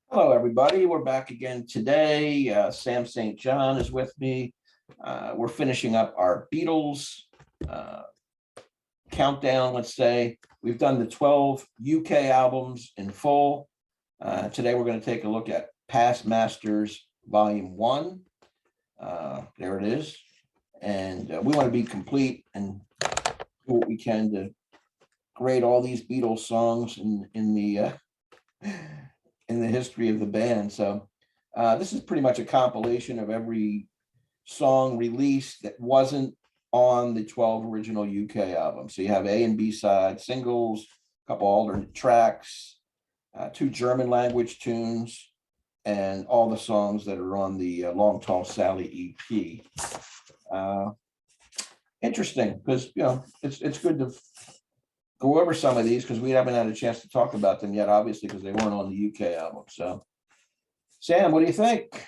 Hello, everybody. We're back again today. Sam St. John is with me. We're finishing up our Beatles uh, countdown, let's say. We've done the 12 UK albums in full. Today, we're going to take a look at Past Masters Volume 1. There it is. And we want to be complete and do what we can to grade all these Beatles songs in the history of the band. So this is pretty much a compilation of every song released that wasn't on the 12 original UK albums. So you have A and B side singles, a couple alternate tracks, two German language tunes, and all the songs that are on the Long Tall Sally EP. Interesting, because it's good to go over some of these because we haven't had a chance to talk about them yet, obviously, because they weren't on the UK album. So, Sam, what do you think?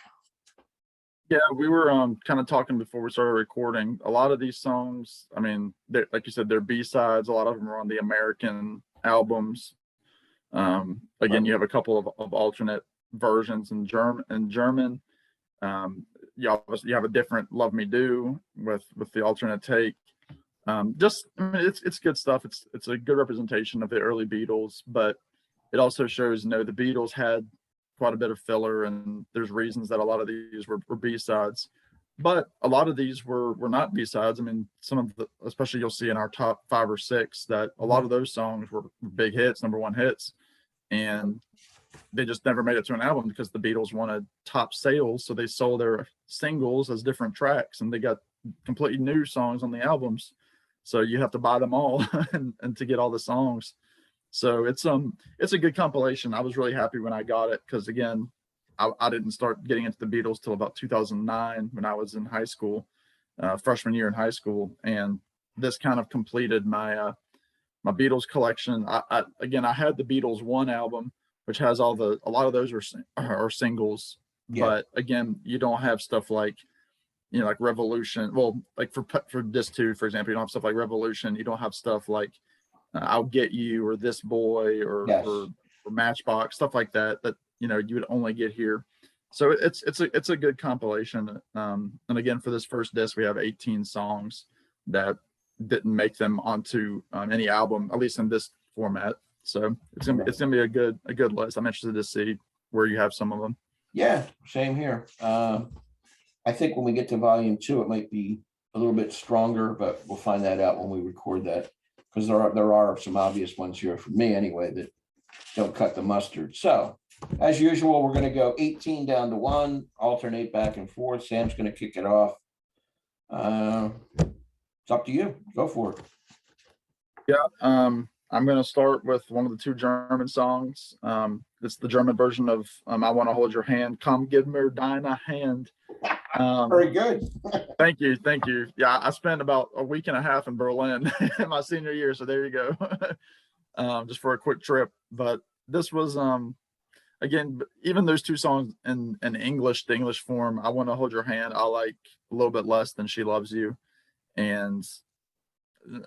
Yeah, we were kind of talking before we started recording. A lot of these songs, I mean, like you said, they're B-sides. A lot of them are on the American albums. Again, you have a couple of alternate versions in German. You obviously have a different "Love Me Do" with the alternate take. I mean, it's good stuff. It's a good representation of the early Beatles, but it also shows, the Beatles had quite a bit of filler, and there's reasons that a lot of these were B-sides, but a lot of these were not B-sides. I mean, some of the, especially you'll see in our top 5 or 6, that a lot of those songs were big hits, number one hits, and they just never made it to an album because the Beatles wanted top sales, so they sold their singles as different tracks, and they got completely new songs on the albums. So you have to buy them all and to get all the songs. So it's a good compilation. I was really happy when I got it because, again, I didn't start getting into the Beatles till about 2009 when I was in high school, freshman year in high school, and this kind of completed my my Beatles collection. I had the Beatles 1 album, which has a lot of those are singles, Yeah. but again, you don't have stuff like, like Revolution. Well, like for Disc 2, for example, you don't have stuff like Revolution. You don't have stuff like I'll Get You or This Boy or Matchbox, stuff like that you would only get here. So it's a good compilation. And again, for this first disc, we have 18 songs that didn't make them onto any album, at least in this format. So it's gonna be a good list. I'm interested to see where you have some of them. Yeah, same here. I think when we get to volume 2, it might be a little bit stronger, but we'll find that out when we record that, because there are some obvious ones here for me anyway that don't cut the mustard. So as usual, we're going to go 18 down to 1, alternate back and forth. Sam's going to kick it off. It's up to you. Go for it. Yeah, I'm going to start with one of the 2 German songs. It's the German version of "I Want to Hold Your Hand." Komm, gib mir deine Hand. Very good. Thank you. Yeah, I spent about a week and a half in Berlin in my senior year, so there you go. Just for a quick trip. But this was again, even those 2 songs in English, the English form, "I Want to Hold Your Hand," I like a little bit less than "She Loves You," and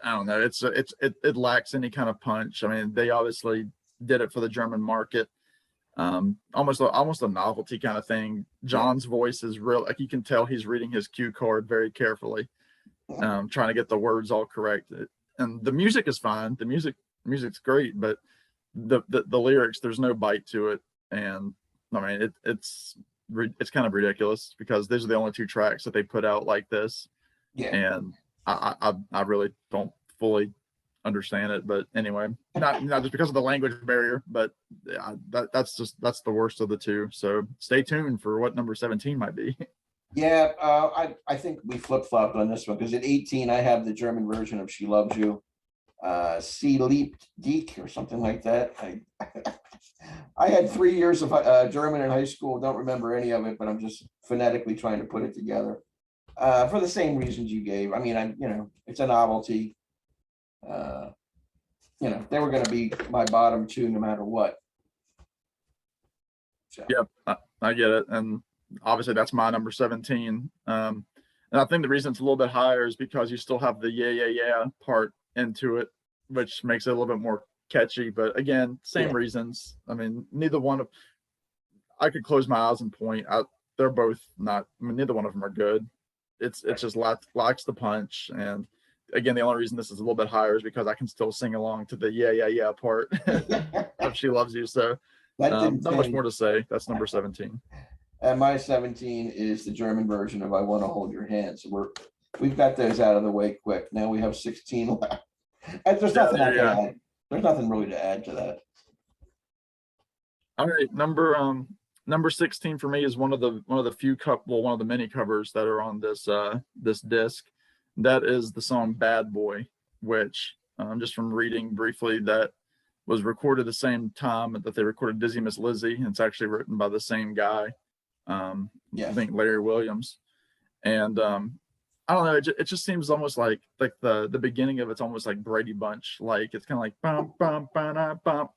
I don't know, it lacks any kind of punch. I mean, they obviously did it for the German market. Almost a novelty kind of thing. John's voice is real, like you can tell he's reading his cue card very carefully, trying to get the words all correct. And the music is fine. The music's great, but the lyrics, there's no bite to it. And I mean, it's kind of ridiculous because these are the only 2 tracks that they put out like this. Yeah. And I really don't fully understand it, but anyway, not just because of the language barrier, but that's the worst of the 2. So stay tuned for what number 17 might be. Yeah, I think we flip-flopped on this one because at 18 I have the German version of "She Loves You," "Sie liebt dich" or something like that. I had 3 years of German in high school. Don't remember any of it, but I'm just phonetically trying to put it together for the same reasons you gave. I mean, it's a novelty. They were going to be my bottom 2 no matter what. So. Yep, I get it, and obviously that's my number 17. And I think the reason it's a little bit higher is because you still have the yeah part into it, which makes it a little bit more catchy. But again, same reasons. I mean, neither one of I could close my eyes and point. They're both not. I mean, neither one of them are good. It's just lacks the punch. And again, the only reason this is a little bit higher is because I can still sing along to the yeah yeah yeah part of "She Loves You." So That didn't not much change. more to say. That's number 17. And my 17 is the German version of "I Want to Hold Your Hand." So we've got those out of the way quick. Now we have 16 left. And there's nothing I can add. There's nothing really to add to that. All right, number 16 for me is one of the few one of the many covers that are on this disc. That is the song "Bad Boy," which just from reading briefly, that was recorded the same time that they recorded "Dizzy Miss Lizzie." And it's actually written by the same guy, I think Larry Williams. And I don't know, it just seems almost like the beginning of it's almost like Brady Bunch. Like it's kind of like bum bum ba bum.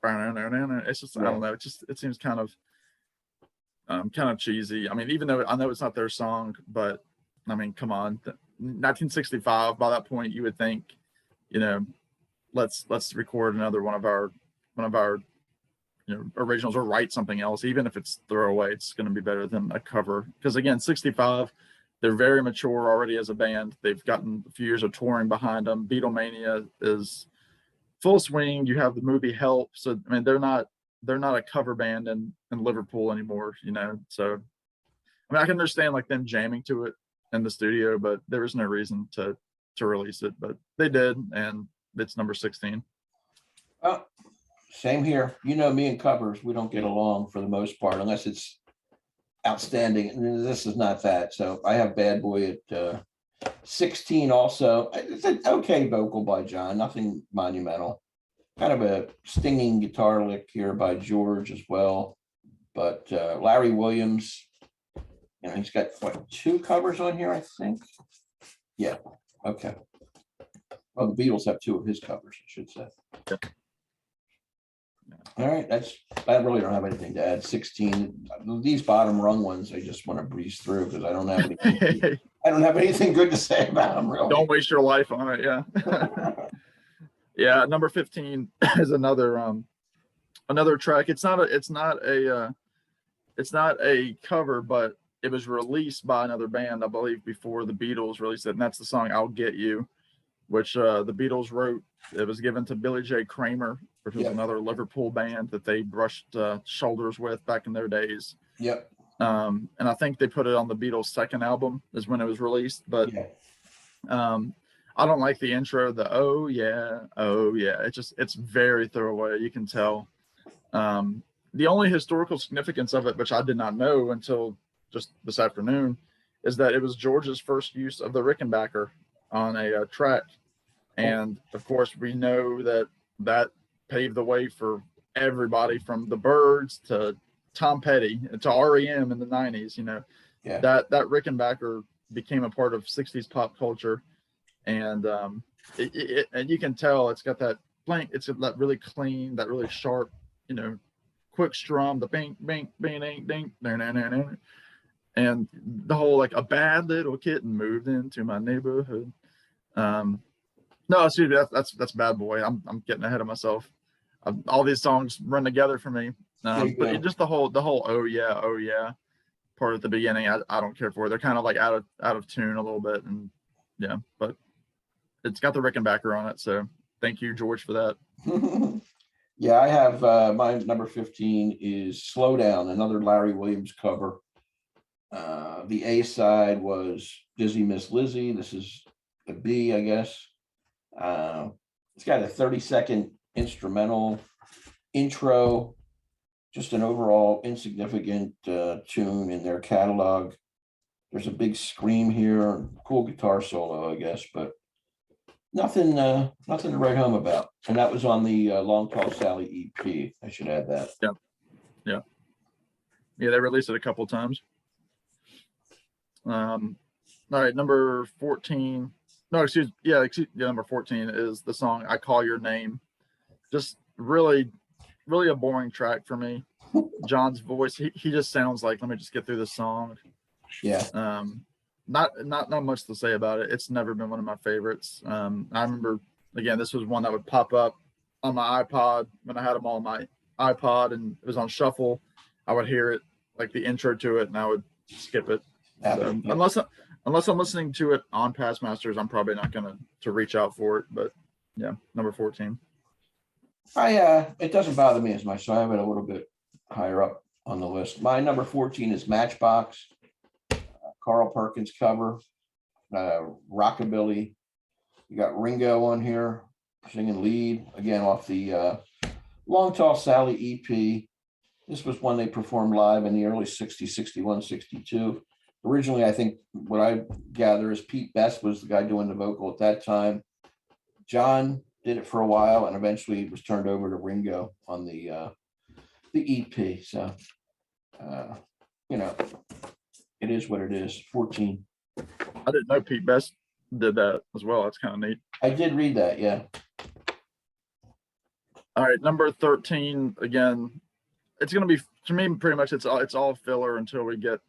It's just, I don't know, it seems kind of cheesy. I mean, even though I know it's not their song, but I mean, come on, 1965. By that point, you would think, let's record another one of our originals, or write something else. Even if it's throwaway, it's going to be better than a cover. Because again, 65, they're very mature already as a band. They've gotten a few years of touring behind them. Beatlemania is full swing. You have the movie Help. So I mean, they're not a cover band in Liverpool anymore, So I mean, I can understand like them jamming to it in the studio, but there was no reason to release it. But they did, and it's number 16. Oh, same here. Me and covers, we don't get along for the most part, unless it's outstanding. And this is not that. So I have "Bad Boy" at 16 also. It's an okay vocal by John, nothing monumental. Kind of a stinging guitar lick here by George as well. But Larry Williams, he's got what, 2 covers on here, I think. Yeah. Okay. Well, the Beatles have 2 of his covers, I should say. All right, I really don't have anything to add. 16. These bottom rung ones, I just want to breeze through because I don't have anything. I don't have anything good to say about them, really. Don't waste your life on it. Yeah. Yeah. Number 15 is another track. It's not a cover, but it was released by another band, I believe, before the Beatles released it, and that's the song "I'll Get You," which the Beatles wrote. It was given to Billy J. Kramer, which was another Liverpool band that they brushed shoulders with back in their days. Yep. And I think they put it on the Beatles' second album is when it was released. But I don't like the intro, the "oh yeah, oh yeah." It's very throwaway. You can tell. The only historical significance of it, which I did not know until just this afternoon, is that it was George's first use of the Rickenbacker on a track. And of course, we know that paved the way for everybody from the Byrds to Tom Petty to REM in the 90s. That Rickenbacker became a part of 60s pop culture. And and you can tell it's got that blank, it's that really clean, that really sharp, quick strum, the bing, bing, bing, ding, ding, and the whole like "a bad little kitten moved into my neighborhood." No, seriously, that's "Bad Boy." I'm getting ahead of myself. All these songs run together for me, but just the whole "oh yeah" part at the beginning, I don't care for. They're kind of like out of tune a little bit, and but it's got the Rickenbacker on it, so thank you, George, for that. Yeah, I have my number 15 is "Slow Down," another Larry Williams cover. The A side was "Dizzy Miss Lizzie." This is the B, I guess. It's got a 30-second instrumental intro, just an overall insignificant tune in their catalog. There's a big scream here, cool guitar solo, I guess, but nothing to write home about. And that was on the Long Tall Sally EP. I should add that. Yeah, they released it a couple times. All right, number 14. No, number 14 is the song "I Call Your Name." Just really, really a boring track for me. John's voice, he just sounds like, let me just get through the song. Yeah. Not much to say about it. It's never been one of my favorites. I remember, again, this was one that would pop up on my iPod when I had them on my iPod and it was on shuffle. I would hear it like the intro to it, and I would skip it. So, Yeah. unless I'm listening to it on Past Masters, I'm probably not gonna to reach out for it. But yeah, number 14. It doesn't bother me as much, so I have it a little bit higher up on the list. My number 14 is Matchbox, Carl Perkins cover, rockabilly. You got Ringo on here singing lead again off the Long Tall Sally EP. This was one they performed live in the early 60s, 61, 62. Originally, I think what I gather is Pete Best was the guy doing the vocal at that time. John did it for a while, and eventually it was turned over to Ringo on the EP. So, it is what it is. 14. I didn't know Pete Best did that as well. That's kind of neat. I did read that, yeah. All right, number 13. Again, it's going to be, to me, pretty much it's all filler until we get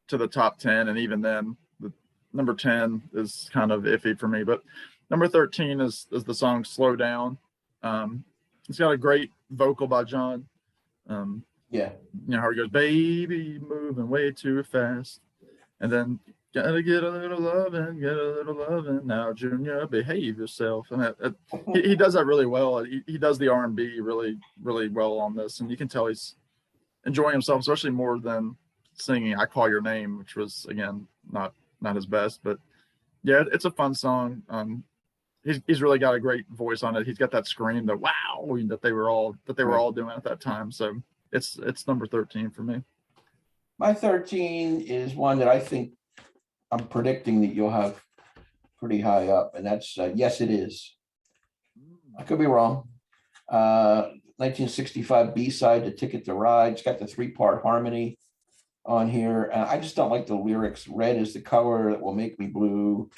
to the top 10, and even then, the number 10 is kind of iffy for me. But number 13 is the song "Slow Down." It's got a great vocal by John. Yeah, you know how he goes, "Baby, moving way too fast," and then gotta get a little loving now, Junior, behave yourself. And he does that really well. He does the R&B really, really well on this, and you can tell he's enjoying himself, especially more than singing "I Call Your Name," which was, again, not his best. But yeah, it's a fun song. He's really got a great voice on it. He's got that scream, the wow that they were all doing at that time. So it's number 13 for me. my 13 is one that I think I'm predicting that you'll have pretty high up, and that's Yes It Is. I could be wrong. 1965 B-side to Ticket to Ride. It's got the 3-part harmony on here. I just don't like the lyrics. Red is the color that will make me blue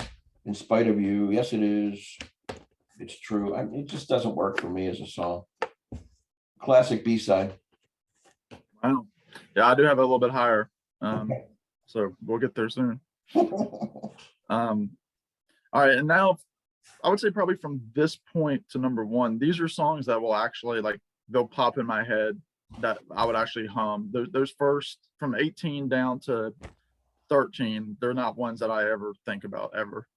in spite of you. Yes, it is. It's true. It just doesn't work for me as a song. Classic B-side. Wow. Yeah, I do have it a little bit higher. Okay. So we'll get there soon. All right, and now I would say probably from this point to number 1, these are songs that will actually, like, they'll pop in my head that I would actually hum. Those first from 18 down to 13, they're not ones that I ever think about ever.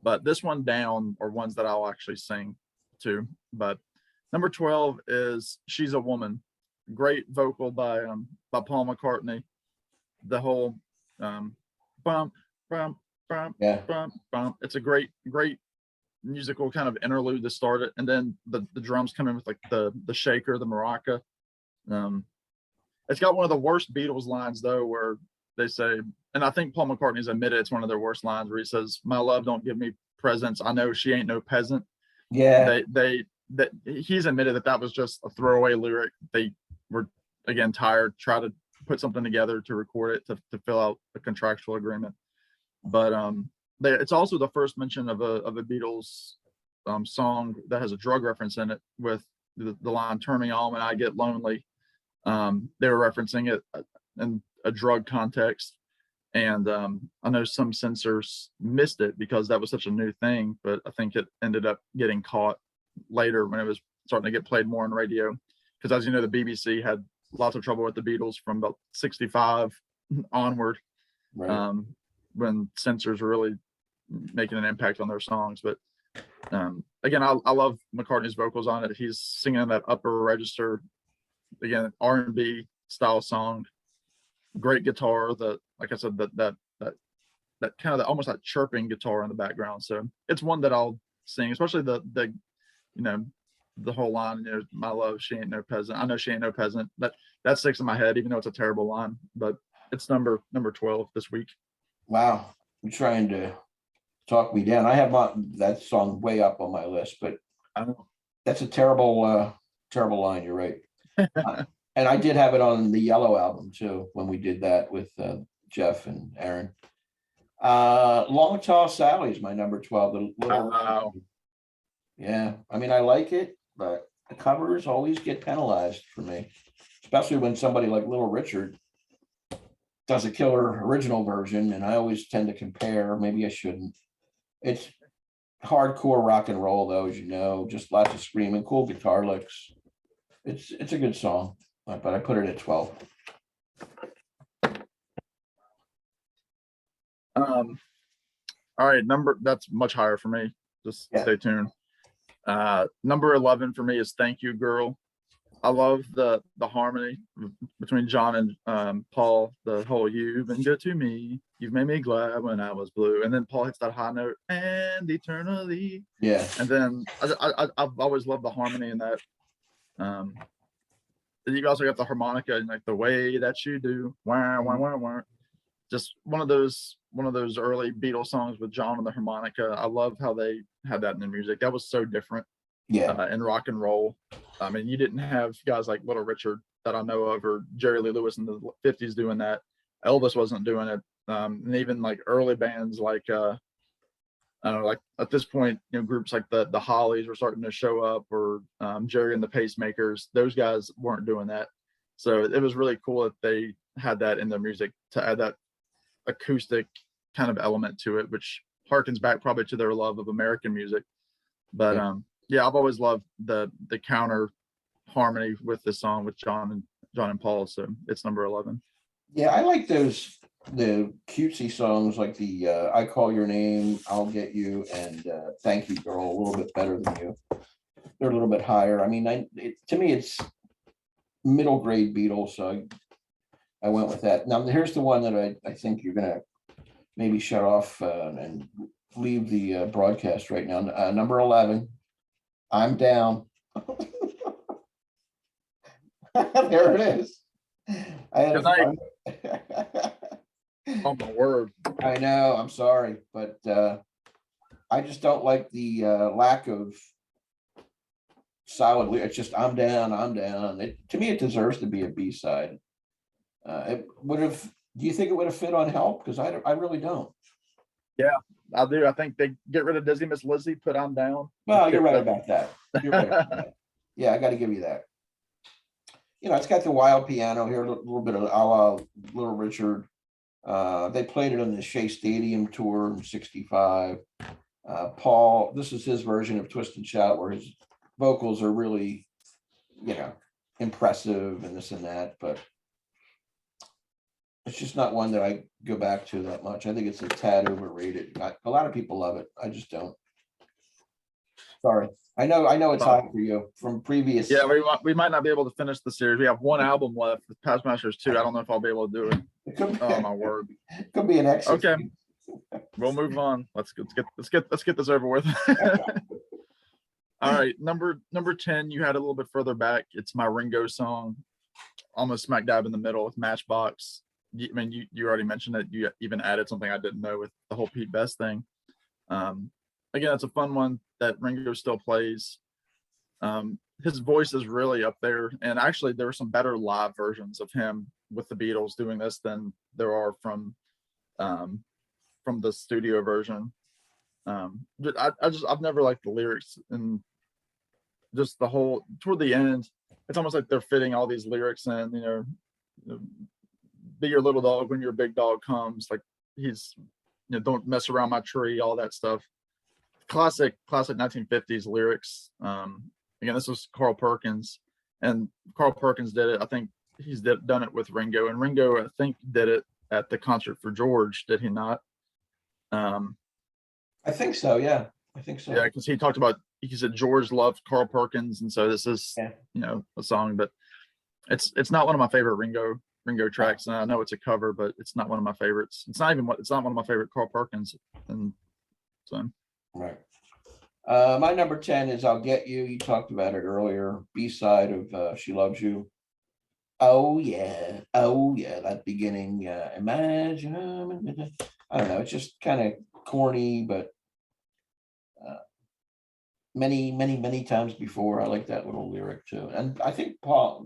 But this one down are ones that I'll actually sing to. But number 12 is She's a Woman. Great vocal by Paul McCartney. The whole bum, bum, bum, Yeah. bum, bum. It's a great musical kind of interlude to start it, and then the drums come in with like the shaker, the maraca. It's got one of the worst Beatles lines though, where they say, and I think Paul McCartney's admitted it's one of their worst lines, where he says, "My love don't give me presents. I know she ain't no peasant." Yeah. That he's admitted that was just a throwaway lyric. They were, again, tired, try to put something together to record it to fill out a contractual agreement. But it's also the first mention of a Beatles song that has a drug reference in it, with the line "Turn me on when I get lonely." They were referencing it in a drug context, and I know some censors missed it because that was such a new thing, but I think it ended up getting caught later when it was starting to get played more on radio, because, as you know, the BBC had lots of trouble with the Beatles from about 65 onward. Right. When censors were really making an impact on their songs. But again, I love McCartney's vocals on it. He's singing in that upper register, again, R&B style song. Great guitar. Like I said, that kind of almost that chirping guitar in the background. So it's one that I'll sing, especially the whole line, "My love, she ain't no peasant. I know she ain't no peasant." That sticks in my head, even though it's a terrible line. But it's number 12 this week. Wow. I'm trying to talk me down. I have that song way up on my list, but I don't know. that's a terrible line. You're right. And I did have it on the Yellow album too, when we did that with Jeff and Aaron. Long Tall Sally is my number 12. Wow. Yeah, I mean, I like it, but the covers always get penalized for me, especially when somebody like Little Richard does a killer original version, and I always tend to compare. Maybe I shouldn't. It's hardcore rock and roll, though, as you know, just lots of screaming, cool guitar licks. It's a good song, but I put it at 12. Um, all right, that's much higher for me. Just Yeah. stay tuned. Number 11 for me is Thank You Girl. I love the harmony between John and Paul. The whole "You've been good to me, you've made me glad when I was blue," and then Paul hits that high note and eternally. Yeah. And then I've always loved the harmony in that. You also got the harmonica and like the way that you do. Wah, wah, wah, wah. Just one of those early Beatles songs with John and the harmonica. I love how they had that in the music. That was so different. Yeah. In rock and roll. I mean, you didn't have guys like Little Richard that I know of, or Jerry Lee Lewis in the 50s doing that. Elvis wasn't doing it. And even like early bands like I don't know, like at this point, groups like the Hollies were starting to show up, or Jerry and the Pacemakers. Those guys weren't doing that. So it was really cool that they had that in their music to add that acoustic kind of element to it, which harkens back probably to their love of American music. But yeah, I've always loved the counter harmony with the song with John and Paul. So it's number 11. Yeah, I like the cutesy songs like the I Call Your Name, I'll Get You, and Thank You Girl a little bit better than you. They're a little bit higher. I mean, to me, it's middle grade Beatles, so I went with that. Now, here's the one that I think you're going to maybe shut off and leave the broadcast right now. Number 11, I'm Down. There it is. I had Good night. a Oh my word. I know, I'm sorry, but I just don't like the lack of solid. It's just I'm down, I'm down. To me, it deserves to be a B-side. It would have. Do you think it would have fit on Help? Because I really don't. Yeah, I do. I think they get rid of Dizzy Miss Lizzie, put I'm Down. Well, you're right about that. You're right about that. Yeah, I got to give you that. It's got the wild piano here, a little bit of a la Little Richard. They played it on the Shea Stadium tour in '65. Paul, this is his version of Twist and Shout, where his vocals are really, impressive and this and that, but it's just not one that I go back to that much. I think it's a tad overrated. A lot of people love it. I just don't. Sorry. I know it's hot for you from previous. Yeah, we might not be able to finish the series. We have one album left with Past Masters 2. I don't know if I'll be able to do it. Oh my word. It could be an exit. Okay. We'll move on. Let's get this over with. All right. Number 10, you had a little bit further back. It's my Ringo song, almost smack dab in the middle with Matchbox. I mean, you already mentioned it. You even added something I didn't know with the whole Pete Best thing. Again, it's a fun one that Ringo still plays. His voice is really up there, and actually there are some better live versions of him with the Beatles doing this than there are from the studio version. I've never liked the lyrics, and just the whole toward the end, it's almost like they're fitting all these lyrics in, be your little dog when your big dog comes. Like he's, don't mess around my tree, all that stuff. Classic 1950s lyrics. Again, this was Carl Perkins, and Carl Perkins did it. I think he's done it with Ringo, and Ringo, I think, did it at the concert for George. Did he not? I think so. Yeah, I think so. Yeah, because he said George loved Carl Perkins, and so this is a song, but it's not one of my favorite Ringo tracks, and I know it's a cover, but it's not one of my favorites. It's not one of my favorite Carl Perkins, and so right. My number 10 is I'll Get You. You talked about it earlier. B-side of She Loves You. Oh yeah, that beginning. Imagine. I don't know. It's just kind of corny, but many times before. I like that little lyric too. And I think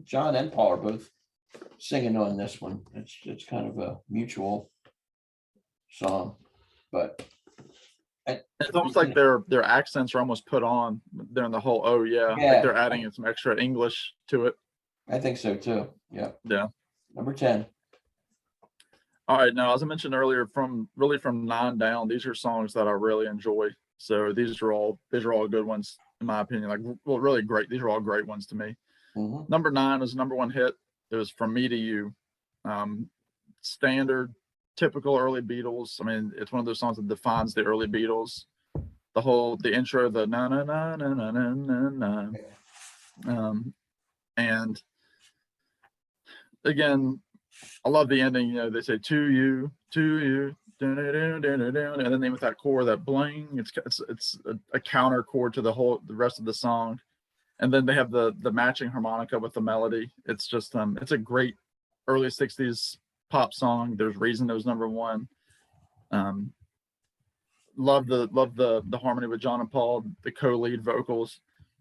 John and Paul are both singing on this one. It's kind of a mutual song, but it's almost like their accents are almost put on during the whole like they're adding some extra English to it. I think so too. Yeah. Number 10. All right, now as I mentioned earlier, from 9 down, these are songs that I really enjoy. So these are all good ones in my opinion. Really great. These are all great ones to me. Mm-hmm. Number 9 is number 1 hit. It was From Me to You. Standard typical early Beatles. I mean, it's one of those songs that defines the early Beatles. The intro, the na na na na na na na na. And again, I love the ending. You know, they say to you, and then with that chord, that bling, it's a counter chord to the rest of the song. And then they have the matching harmonica with the melody. It's just it's a great early 60s pop song. There's reason it was number one. Love the harmony with John and Paul, the co-lead vocals,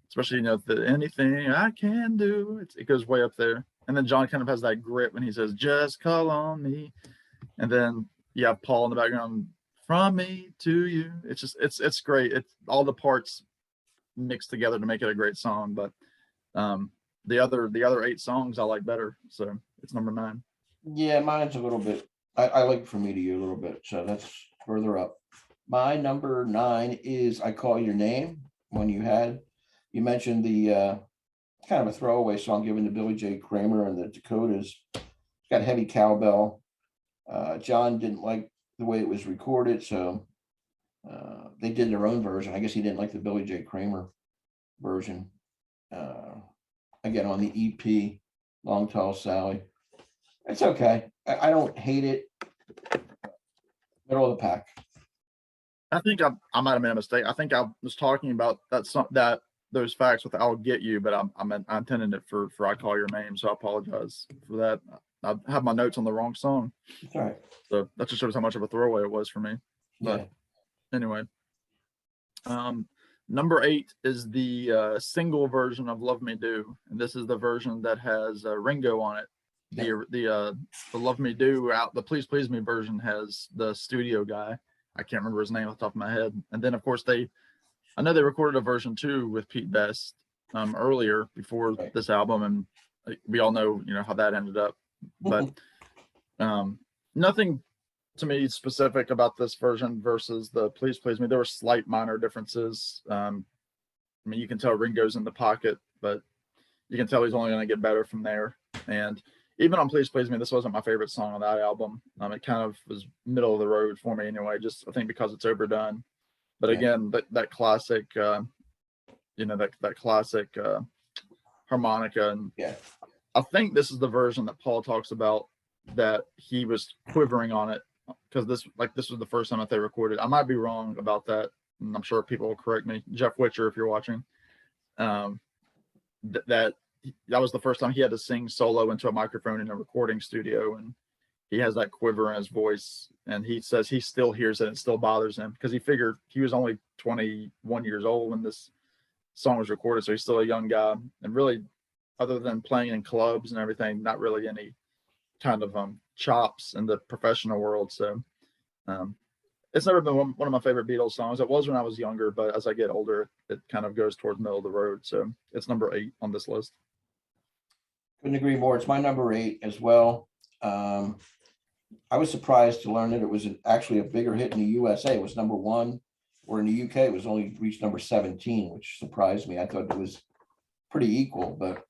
especially, you know, the anything I can do. It goes way up there. And then John kind of has that grit when he says, just call on me. And then you have Paul in the background, from me to you. It's just, it's great. It's all the parts mixed together to make it a great song. But the other 8 songs I like better. So it's number 9. Yeah, mine's a little bit, I like From Me to You a little bit. So that's further up. My number 9 is I Call Your Name. When you mentioned the kind of a throwaway song given to Billy J. Kramer and the Dakotas. It's got heavy cowbell. John didn't like the way it was recorded, so they did their own version. I guess he didn't like the Billy J. Kramer version. Again, on the EP, Long Tall Sally. It's okay. I don't hate it. Middle of the pack. I think I might have made a mistake. I think I was talking about those facts with "I'll Get You," but I intended it for "I Call Your Name," so I apologize for that. I have my notes on the wrong song. It's all right. So that just shows how much of a throwaway it was for me. But Yeah. Anyway, number 8 is the single version of "Love Me Do," and this is the version that has Ringo on it. The "Love Me Do" out, the "Please Please Me" version has the studio guy. I can't remember his name off the top of my head. And then, of course, I know they recorded a version too with Pete Best earlier before this album, and we all know, you know, how that ended up. But nothing to me specific about this version versus the "Please Please Me." There were slight minor differences. I mean, you can tell Ringo's in the pocket, but you can tell he's only going to get better from there. And even on "Please Please Me," this wasn't my favorite song on that album. It kind of was middle of the road for me anyway, just I think because it's overdone. But again, that classic, that classic harmonica. And I think this is the version that Paul talks about, that he was quivering on it, because this was the first time that they recorded. I might be wrong about that, and I'm sure people will correct me. Jeff Witcher, if you're watching, that was the first time he had to sing solo into a microphone in a recording studio, and he has that quiver in his voice, and he says he still hears it and it still bothers him, because he figured he was only 21 years old when this song was recorded, so he's still a young guy, and really, other than playing in clubs and everything, not really any kind of chops in the professional world. So it's never been one of my favorite Beatles songs. It was when I was younger, but as I get older, it kind of goes towards middle of the road. So it's number 8 on this list. Couldn't agree more. It's my number 8 as well. I was surprised to learn that it was actually a bigger hit in the USA. It was number 1, or in the UK, it was only reached number 17, which surprised me. I thought it was pretty equal, but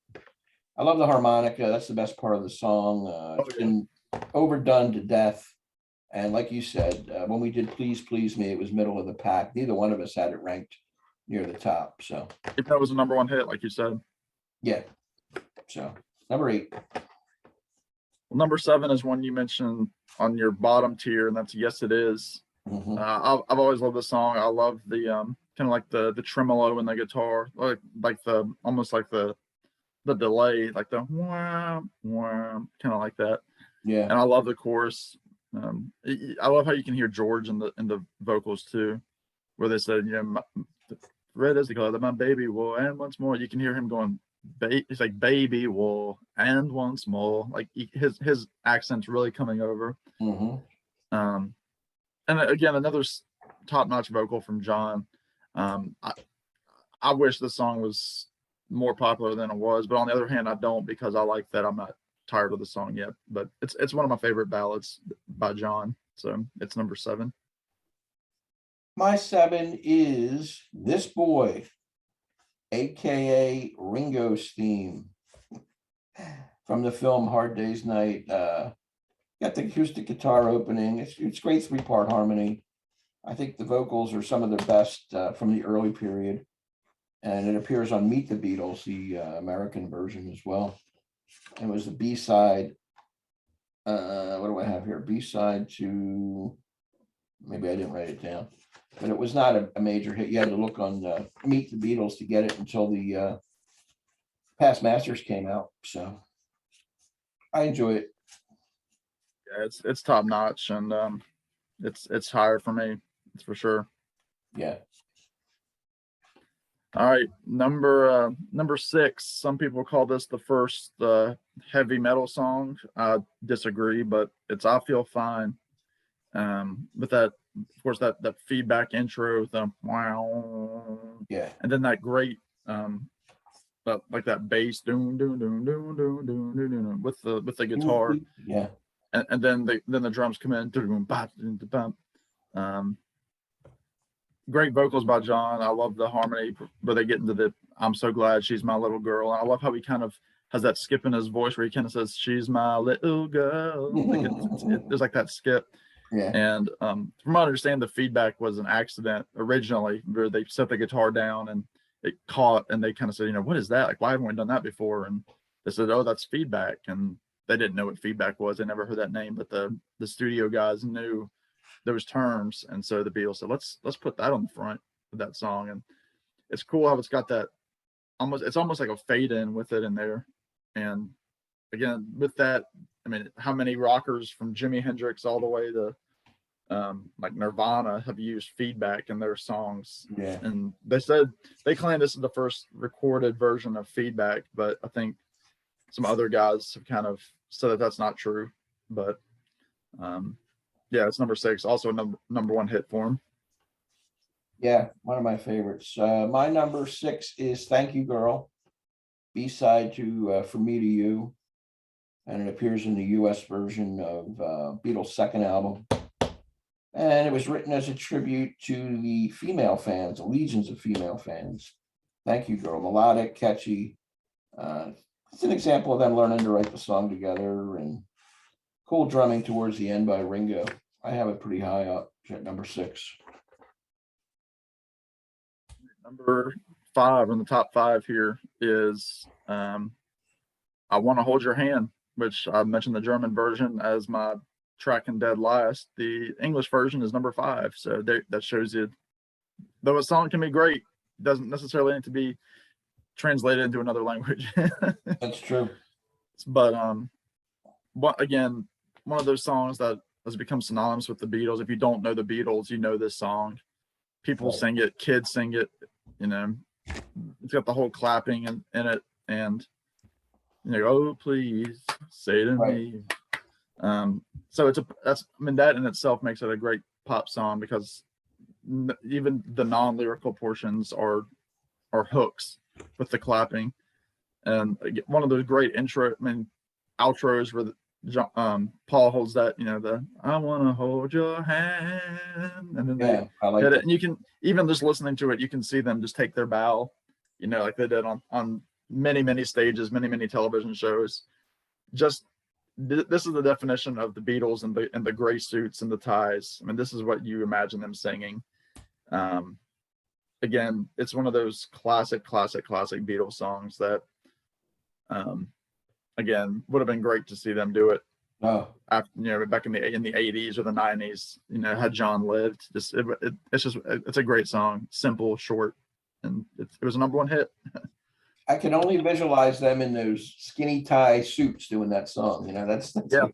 I love the harmonica. That's the best part of the song. It's been overdone to death. And like you said, when we did Please Please Me, it was middle of the pack. Neither one of us had it ranked near the top. So if that was a number 1 hit, like you said. Yeah. So number 8. Well, number 7 is one you mentioned on your bottom tier, and that's "Yes It Is." Mhm. I've always loved the song. I love the kind of like the tremolo in the guitar, like the almost like the delay, like the wah, wah, kind of like that. Yeah. And I love the chorus. I love how you can hear George in the vocals too, where they said, you know, "Red is the color that my baby wore, and once more." You can hear him going, it's like "baby wore, and once more." Like his accent's really coming over. Mm-hmm. And again, another top-notch vocal from John. I wish the song was more popular than it was, but on the other hand, I don't, because I like that I'm not tired of the song yet. But it's one of my favorite ballads by John, so it's number 7. My 7 is "This Boy," aka Ringo's theme from the film Hard Day's Night. Got the acoustic guitar opening. It's great 3-part harmony. I think the vocals are some of their best from the early period. And it appears on Meet the Beatles, the American version as well. It was the B-side. What do I have here? B-side to, maybe I didn't write it down, but it was not a major hit. You had to look on Meet the Beatles to get it until the Past Masters came out. So I enjoy it. Yeah, it's top notch, and it's higher for me. It's for sure. Yeah. All right, number 6. Some people call this the first heavy metal song. I disagree, but it's "I Feel Fine." With that, of course, that feedback intro, the wow, Yeah. and then that great like that bass, doom doom doom doom doom doom doom doom with the guitar, Yeah. and then the drums come in, doom bop, great vocals by John. I love the harmony, but they get into the "I'm so glad she's my little girl." And I love how he kind of has that skip in his voice where he kind of says, "She's my little girl." Like there's like that skip. Yeah. And from what I understand, the feedback was an accident originally, where they set the guitar down and it caught, and they kind of said, "What is that? Like, why haven't we done that before?" And they said, "Oh, that's feedback." And they didn't know what feedback was. They never heard that name, but the studio guys knew those terms, and so the Beatles said, let's put that on the front of that song. And it's cool how it's got that it's almost like a fade in with it in there. And again, with that, I mean, how many rockers from Jimi Hendrix all the way to like Nirvana have used feedback in their songs? Yeah. And they claim this is the first recorded version of feedback, but I think some other guys have kind of said that that's not true. But yeah, it's number 6, also a number 1 hit for him. Yeah, one of my favorites. My number 6 is "Thank You Girl," B-side to "For Me to You," and it appears in the US version of Beatles' second album. And it was written as a tribute to the female fans, the legions of female fans. "Thank You Girl," melodic, catchy. It's an example of them learning to write the song together, and cool drumming towards the end by Ringo. I have it pretty high up at number 6. Number 5 in the top 5 here is "I Want to Hold Your Hand," which I mentioned the German version as my track and dead last. The English version is number 5. So that shows you, though a song can be great, doesn't necessarily need to be translated into another language. That's true. But again, one of those songs that has become synonymous with the Beatles. If you don't know the Beatles, you know this song. People sing it, kids sing it. It's got the whole clapping in it, and "Oh, please say to me." So that in itself makes it a great pop song, because even the non-lyrical portions are hooks with the clapping. And one of those great outros where Paul holds that, the "I want to hold your hand," and then I like hit that. it. And you can, even just listening to it, you can see them just take their bow, like they did on many stages, many television shows. Just this is the definition of the Beatles and the gray suits and the ties. I mean, this is what you imagine them singing. Again, it's one of those classic Beatles songs that again would have been great to see them do it after, back in the 80s or the 90s, had John lived. It's a great song, simple, short, and it was a number 1 hit. I can only visualize them in those skinny tie suits doing that song. That's Yeah.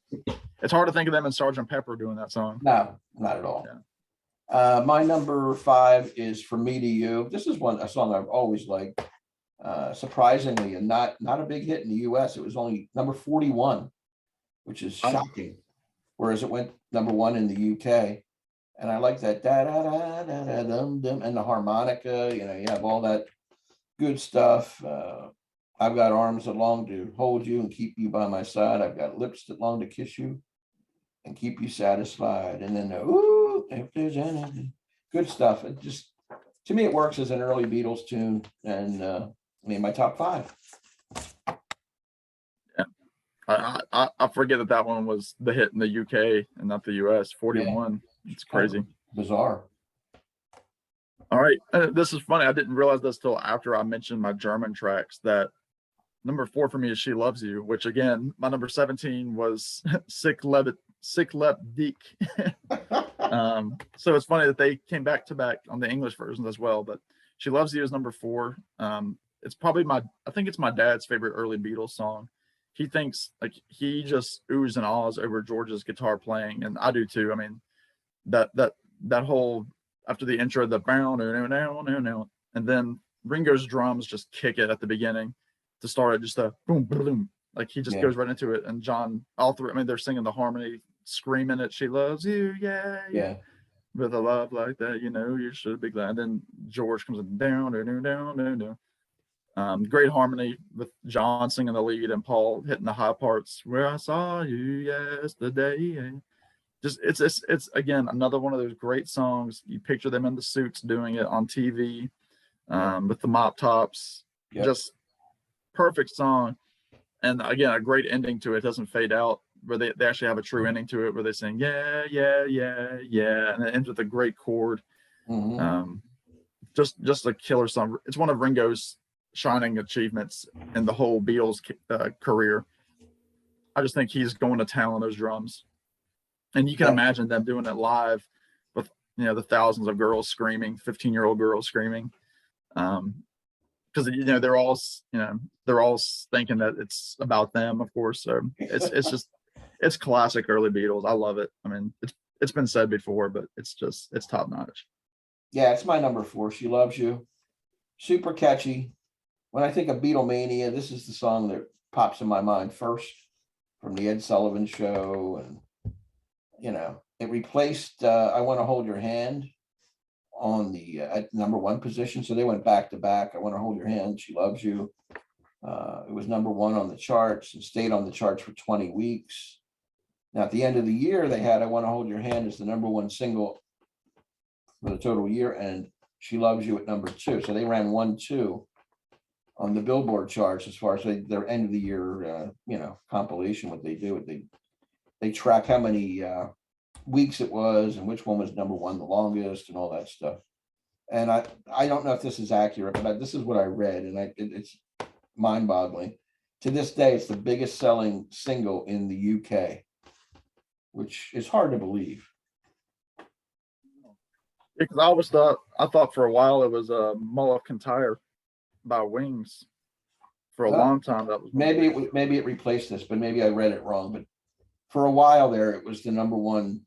It's hard to think of them in Sgt. Pepper doing that song. No, not at all. Yeah. My number 5 is "For Me to You." This is a song I've always liked. Surprisingly, and not a big hit in the US. It was only number 41, which is shocking. Whereas it went number 1 in the UK. And I like that da da da da da dum dum and the harmonica. You have all that good stuff. "I've got arms that long to hold you and keep you by my side. I've got lips that long to kiss you and keep you satisfied." And then "Ooh, if there's anything," good stuff. It just, to me, it works as an early Beatles tune, and my top 5. Yeah, I forget that that one was the hit in the UK and not the US. 41. It's crazy. Bizarre. All right. This is funny. I didn't realize this till after I mentioned my German tracks that number 4 for me is She Loves You, which again, my number 17 was Sick Lep Dick. So it's funny that they came back to back on the English versions as well, but She Loves You is number 4. It's probably I think it's my dad's favorite early Beatles song. He thinks like he just oohs and ahs over George's guitar playing, and I do too. I mean, that whole after the intro, the bow no, and then Ringo's drums just kick it at the beginning to start it, just a boom boom, like he just goes right into it. And John, all through, I mean, they're singing the harmony, screaming it, she loves you, yeah. With a love like that, you know, you should be glad. And then George comes in down. Great harmony with John singing the lead and Paul hitting the high parts. Where I saw you yesterday. Just it's again another one of those great songs. You picture them in the suits doing it on TV, with the mop tops. Just perfect song. And again, a great ending to it. Doesn't fade out, where they actually have a true ending to it, where they sing yeah, and it ends with a great chord. Just a killer song. It's one of Ringo's shining achievements in the whole Beatles career. I just think he's going to town on those drums, and you can imagine them doing it live with, you know, the thousands of girls screaming, 15-year-old girls screaming, because you know they're all thinking that it's about them, of course. So it's classic early Beatles. I love it. I mean, it's been said before, but it's top notch. Yeah, it's my number 4. She Loves You. Super catchy. When I think of Beatlemania, this is the song that pops in my mind first, from the Ed Sullivan Show. And, you know, it replaced I Want to Hold Your Hand on the at number 1 position. So they went back to back. I Want to Hold Your Hand, She Loves You. It was number 1 on the charts and stayed on the charts for 20 weeks. Now, at the end of the year, they had I Want to Hold Your Hand as the number 1 single for the total year, and She Loves You at number 2. So they ran 1-2 on the Billboard charts as far as their end of the year, compilation. What they do, they track how many weeks it was and which one was number 1 the longest and all that stuff. And I don't know if this is accurate, but this is what I read, and it's mind-boggling. To this day, it's the biggest selling single in the UK, which is hard to believe. Because I thought for a while it was a Mull of Kintyre by Wings. For a long time, that was maybe it replaced this, but maybe I read it wrong. But for a while there, it was the number 1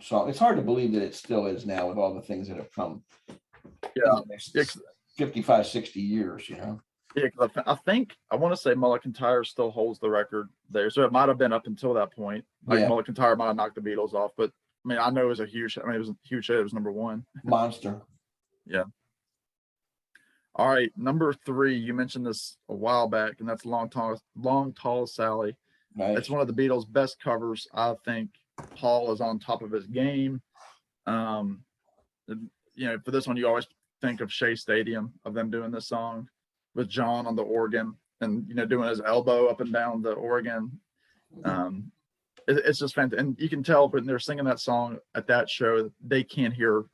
song. It's hard to believe that it still is now with all the things that have come. Yeah, 55, 60 years, you know. Yeah, I want to say Mull of Kintyre still holds the record there, so it might have been up until that point. Like Mull of Kintyre might have knocked the Beatles off, but I mean, I know it was a huge. I mean, it was a huge hit. It was number 1. Monster. Yeah. All right, number 3. You mentioned this a while back, and that's Long Tall Sally. Nice. It's one of the Beatles' best covers. I think Paul is on top of his game. For this one, you always think of Shea Stadium, of them doing this song with John on the organ and doing his elbow up and down the organ. It's just fantastic, and you can tell when they're singing that song at that show, they can't hear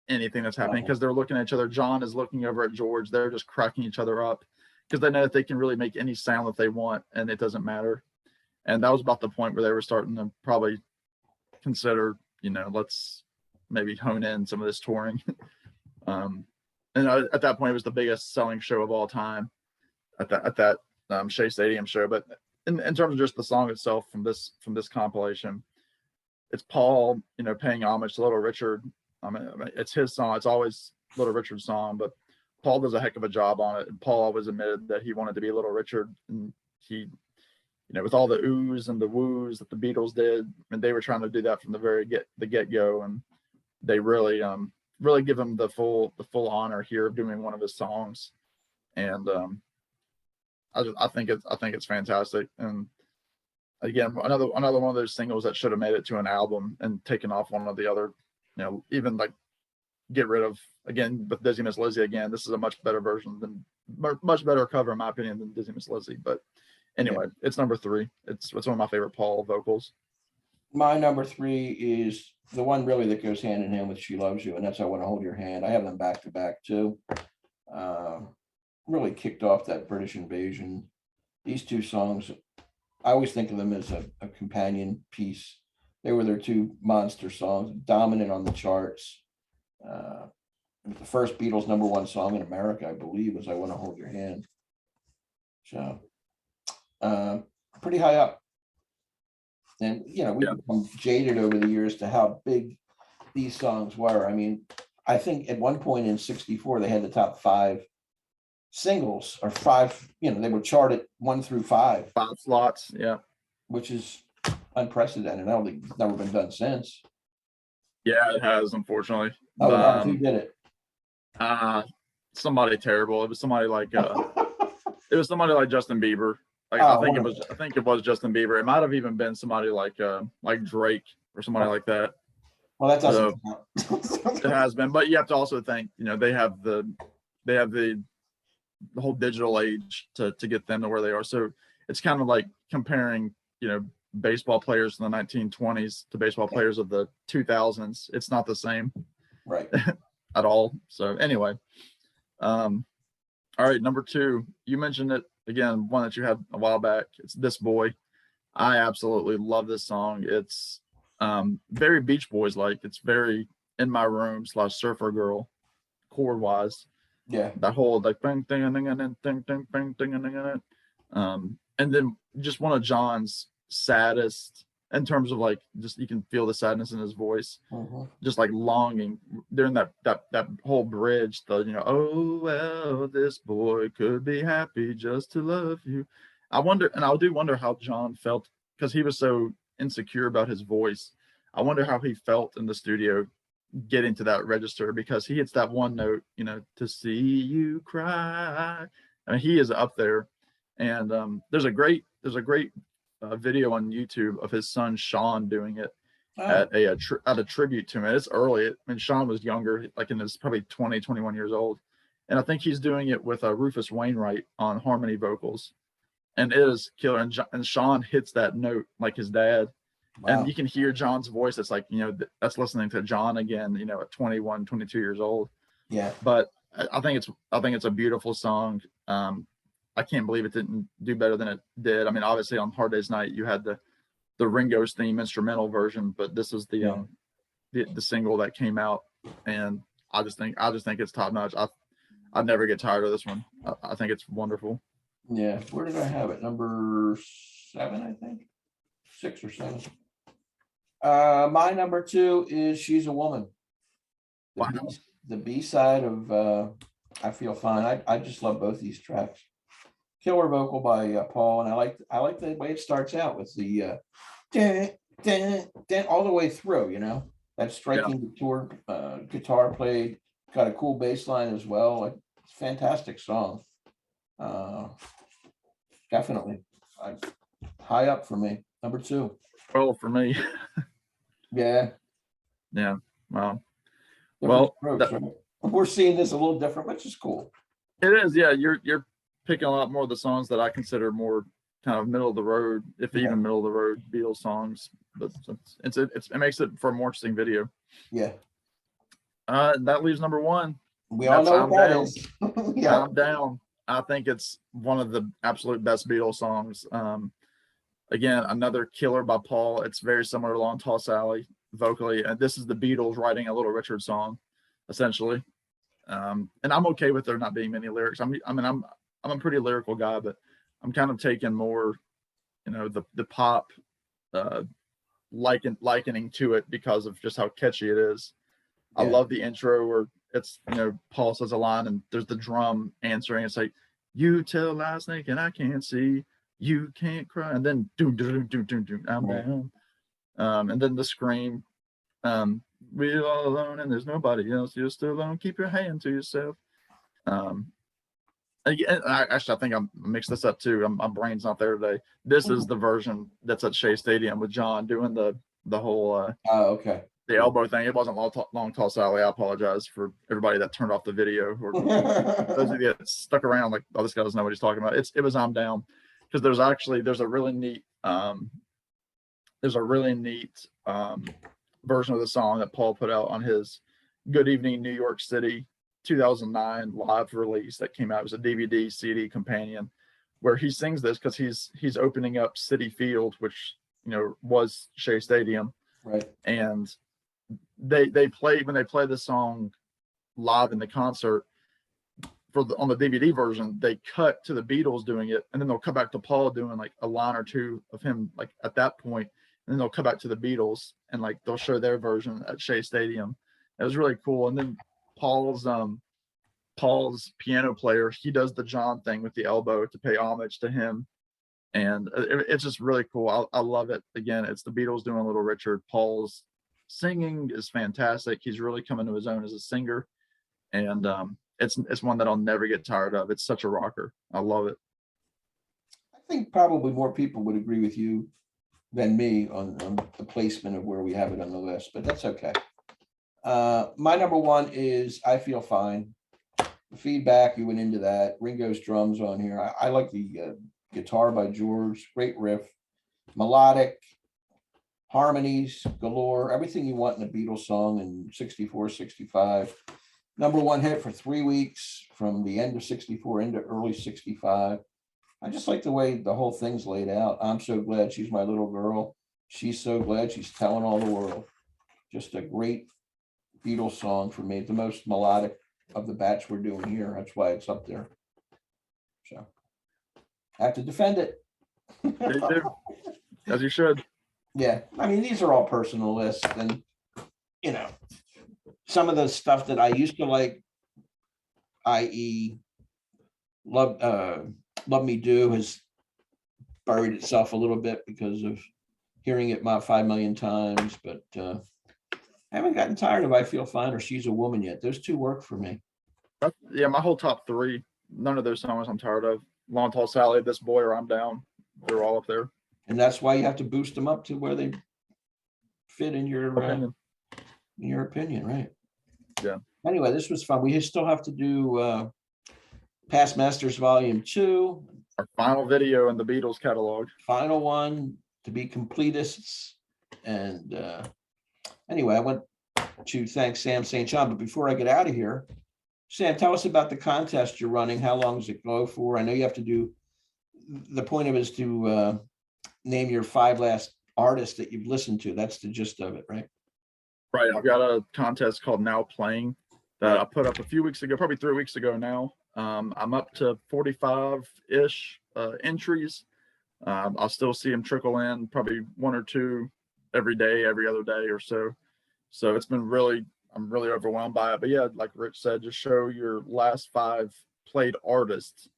anything that's happening because they're looking at each other. John is looking over at George. They're just cracking each other up because they know that they can really make any sound that they want, and it doesn't matter. And that was about the point where they were starting to probably consider, let's maybe hone in some of this touring. And at that point, it was the biggest selling show of all time at that Shea Stadium show. But in terms of just the song itself from this compilation, it's Paul, paying homage to Little Richard. I mean, it's his song. It's always Little Richard's song, but Paul does a heck of a job on it. And Paul always admitted that he wanted to be Little Richard, and he, with all the oohs and the woos that the Beatles did, and they were trying to do that from the get go, and they really give him the full honor here of doing one of his songs. And I think it's fantastic. And again, another one of those singles that should have made it to an album and taken off one of the other, even like get rid of, again, with Dizzy Miss Lizzy. Again, this is a much better version much better cover in my opinion than Dizzy Miss Lizzy, but Anyway, it's number 3. It's one of my favorite Paul vocals. My number 3 is the one really that goes hand in hand with She Loves You, and that's I Want to Hold Your Hand. I have them back to back too. Really kicked off that British invasion. These two songs, I always think of them as a companion piece. They were their two monster songs, dominant on the charts. The first Beatles #1 song in America, I believe, was I Want to Hold Your Hand. So pretty high up. And, you know, we've become jaded over the years to how big these songs were. I mean, I think at one point in 64, they had the top 5 singles or 5, you know, they were charted 1 through 5. 5 slots, yeah. Which is unprecedented. I don't think it's never been done since. Yeah, it has, unfortunately. Oh, wow, who did it? Somebody terrible. It was somebody like Justin Bieber. Like, Oh, I think it was Justin Bieber. It might have even been somebody like Drake or somebody like that. Well, that doesn't count. It has been, but you have to also think, you know, they have the whole digital age to get them to where they are. So it's kind of like comparing, you know, baseball players in the 1920s to baseball players of the 2000s. It's not the same, right? At all. So anyway, all right, number 2, you mentioned it again, one that you had a while back. It's This Boy. I absolutely love this song. It's very Beach Boys like. It's very In My Room / Surfer Girl chord wise. Yeah, that whole like bang ding ding ding ding ding bang ding ding ding. And then just one of John's saddest, in terms of like, just you can feel the sadness in his voice, just like longing during that whole bridge. The, you know, oh well, this boy could be happy just to love you. I do wonder how John felt, because he was so insecure about his voice. I wonder how he felt in the studio getting to that register, because he hits that one note, you know, to see you cry. I mean, he is up there. And there's a great video on YouTube of his son Sean doing it at a tribute to him. It's early. I mean, Sean was younger, like in his probably 20, 21 years old. And I think he's doing it with Rufus Wainwright on harmony vocals. And it is killer. And Sean hits that note like his dad. Wow. And you can hear John's voice. It's like, you know, that's listening to John again, you know, at 21, 22 years old. Yeah. But I think it's a beautiful song. I can't believe it didn't do better than it did. I mean, obviously on Hard Day's Night, you had the Ringo's theme instrumental version, but this is the single that came out. And I just think it's top notch. I'd never get tired of this one. I think it's wonderful. Yeah. Where did I have it? Number 7, I think. 6 or 7. My number 2 is She's a Woman. The B-side of I Feel Fine. I just love both these tracks. Killer vocal by Paul, and I like the way it starts out with the all the way through. You know, that striking guitar played, got a cool bass line as well. Like, fantastic song. Definitely high up for me. Number 2. Oh, for me. Yeah. Wow. Different strokes, right? We're seeing this a little different, which is cool. It is. Yeah, you're picking a lot more of the songs that I consider more kind of middle of the road, if even middle of the road Beatles songs. But it makes it for a more interesting video. Yeah. That leaves number 1. We all know what that is. Yeah. I'm down. I think it's one of the absolute best Beatles songs. Again, another killer by Paul. It's very similar to Long Tall Sally vocally, and this is the Beatles writing a Little Richard song, essentially. And I'm okay with there not being many lyrics. I'm a pretty lyrical guy, but I'm kind of taking more, you know, the pop likening to it because of just how catchy it is. Yeah. I love the intro where it's, you know, Paul says a line and there's the drum answering. It's like, you tell lies thinking I can't see, you can't cry, and then doom doom doom doom doom, I'm down. And then the scream, we're all alone and there's nobody else, you're still alone, keep your hand to yourself. Again, I think I mixed this up too. My brain's not there today. This is the version that's at Shea Stadium with John doing the whole the elbow thing. It wasn't Long Tall Sally. I apologize for everybody that turned off the video, or those of you that stuck around like, oh, this guy doesn't know what he's talking about. It was I'm Down. because there's a really neat version of the song that Paul put out on his Good Evening New York City 2009 live release that came out. It was a DVD CD companion where he sings this because he's opening up Citi Field, which was Shea Stadium, Right. and they play when they play the song live in the concert on the DVD version, they cut to the Beatles doing it, and then they'll come back to Paul doing like a line or two of him like at that point, and then they'll come back to the Beatles and like they'll show their version at Shea Stadium. It was really cool. And then Paul's piano player, he does the John thing with the elbow to pay homage to him, and it's just really cool. I love it. Again, it's the Beatles doing Little Richard. Paul's singing is fantastic. He's really coming to his own as a singer, and it's one that I'll never get tired of. It's such a rocker. I love it. I think probably more people would agree with you than me on the placement of where we have it on the list, but that's okay. My number one is I Feel Fine. The feedback, you went into that. Ringo's drums on here. I like the guitar by George, great riff, melodic, harmonies galore, everything you want in a Beatles song in 64, 65. Number one hit for 3 weeks from the end of 64 into early 65. I just like the way the whole thing's laid out. I'm so glad she's my little girl. She's so glad she's telling all the world. Just a great Beatles song for me, the most melodic of the batch we're doing here. That's why it's up there. So I have to defend it. You do, as you should. Yeah, I mean, these are all personal lists, and some of the stuff that I used to like, i.e. Love Me Do, has buried itself a little bit because of hearing it about 5 million times, but I haven't gotten tired of I Feel Fine or She's a Woman yet. Those two work for me. Yeah, my whole top three, none of those songs I'm tired of. Long Tall Sally, This Boy, or I'm Down. They're all up there. And that's why you have to boost them up to where they fit in your opinion, right? Yeah. Anyway, this was fun. We still have to do Past Masters Volume 2. Our final video in the Beatles catalog. Final one to be completists. And anyway, I want to thank Sam St. John. But before I get out of here, Sam, tell us about the contest you're running. How long does it go for? I know you have to do, the point of it is to name your 5 last artists that you've listened to. That's the gist of it, right? Right. I've got a contest called Now Playing that I put up a few weeks ago, probably 3 weeks ago now. I'm up to 45-ish entries. I'll still see them trickle in, probably 1 or 2 every day, every other day or so. So it's been I'm really overwhelmed by it. But yeah, like Rich said, just show your last 5 played artists.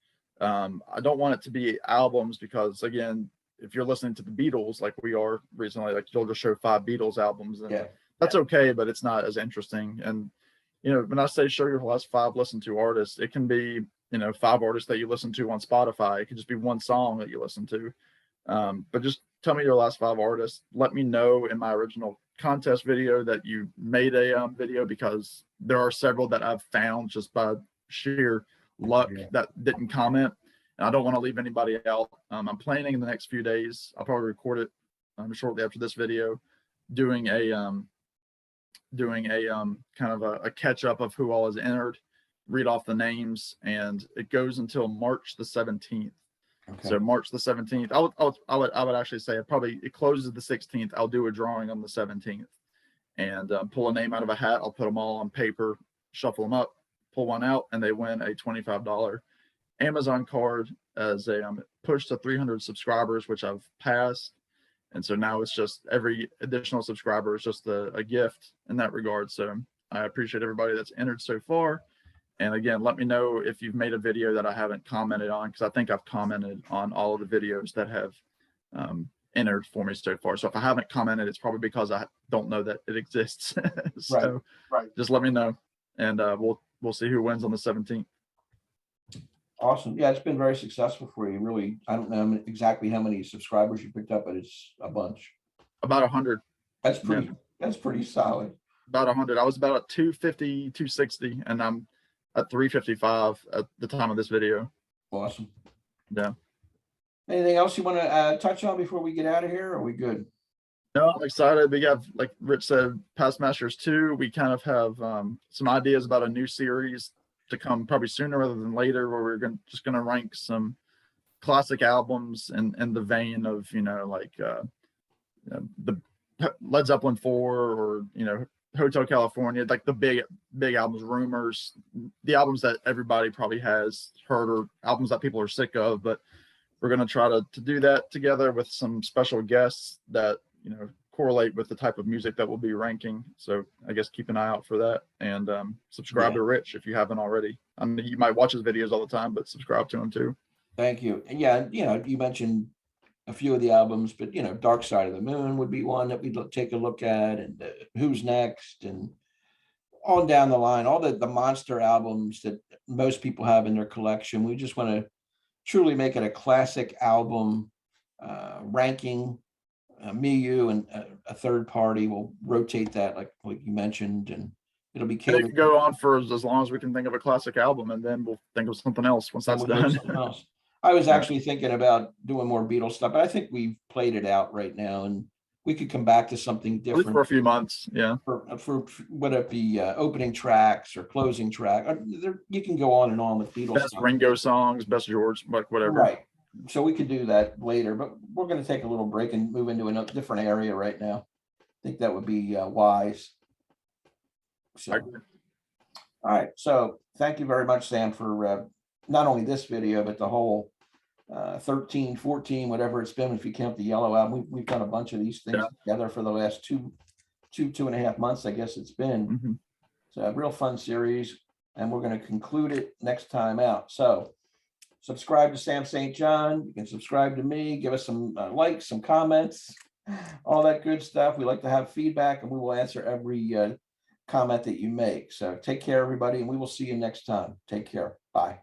I don't want it to be albums because, again, if you're listening to the Beatles like we are recently, like you'll just show 5 Beatles albums, and Yeah. That's okay, but it's not as interesting. And when I say show your last 5 listened to artists, it can be 5 artists that you listen to on Spotify. It could just be 1 song that you listen to. But just tell me your last 5 artists. Let me know in my original contest video that you made a video, because there are several that I've found just by sheer luck that didn't comment, and I don't want to leave anybody out. I'm planning in the next few days. I'll probably record it shortly after this video, doing a kind of a catch up of who all is entered, read off the names, and it goes until March the 17th. Okay. So March the 17th, I would actually say it closes the 16th. I'll do a drawing on the 17th and pull a name out of a hat. I'll put them all on paper, shuffle them up, pull one out, and they win a $25 Amazon card as a push to 300 subscribers, which I've passed. And so now it's just every additional subscriber is just a gift in that regard. So I appreciate everybody that's entered so far. And again, let me know if you've made a video that I haven't commented on, because I think I've commented on all of the videos that have entered for me so far. So if I haven't commented, it's probably because I don't know that it exists. So right. Just let me know, and we'll see who wins on the 17th. Awesome. Yeah, it's been very successful for you. Really, I don't know exactly how many subscribers you picked up, but it's a bunch. About 100. That's pretty. Yeah. That's pretty solid. About 100. I was about at 250, 260, and I'm at 355 at the time of this video. Awesome. Yeah. Anything else you want to touch on before we get out of here? Are we good? No, I'm excited. We have, like Rich said, Past Masters 2. We kind of have some ideas about a new series to come probably sooner rather than later, where we're just going to rank some classic albums in the vein of, like the Led Zeppelin 4 or, Hotel California, like the big albums, Rumors, the albums that everybody probably has heard or albums that people are sick of. But we're going to try to do that together with some special guests that, correlate with the type of music that we'll be ranking. So I guess keep an eye out for that, and subscribe to Rich if you haven't already. I mean, you might watch his videos all the time, but subscribe to him too. Thank you. And yeah, you mentioned a few of the albums, but Dark Side of the Moon would be one that we'd take a look at, and Who's Next, and on down the line, all the monster albums that most people have in their collection. We just want to truly make it a classic album ranking. Me, you, and a third party will rotate that, like you mentioned, and it'll be It catered. can go on for as long as we can think of a classic album, and then we'll think of something else once that's done. I was actually thinking about doing more Beatles stuff, but I think we've played it out right now, and we could come back to something different for a few months. Yeah. For would it be opening tracks or closing track? You can go on and on with Beatles Best stuff. Ringo songs, best George, like whatever. Right. So we could do that later, but we're going to take a little break and move into a different area right now. I think that would be wise. So, all right. So thank you very much, Sam, for not only this video, but the whole 13, 14, whatever it's been, if you count the yellow album. We've done a bunch of these things together for the last two and a half months, I guess it's been. Mm-hmm. So a real fun series, and we're going to conclude it next time out. So subscribe to Sam St. John. You can subscribe to me, give us some likes, some comments, all that good stuff. We like to have feedback, and we will answer every comment that you make. So take care, everybody, and we will see you next time. Take care. Bye.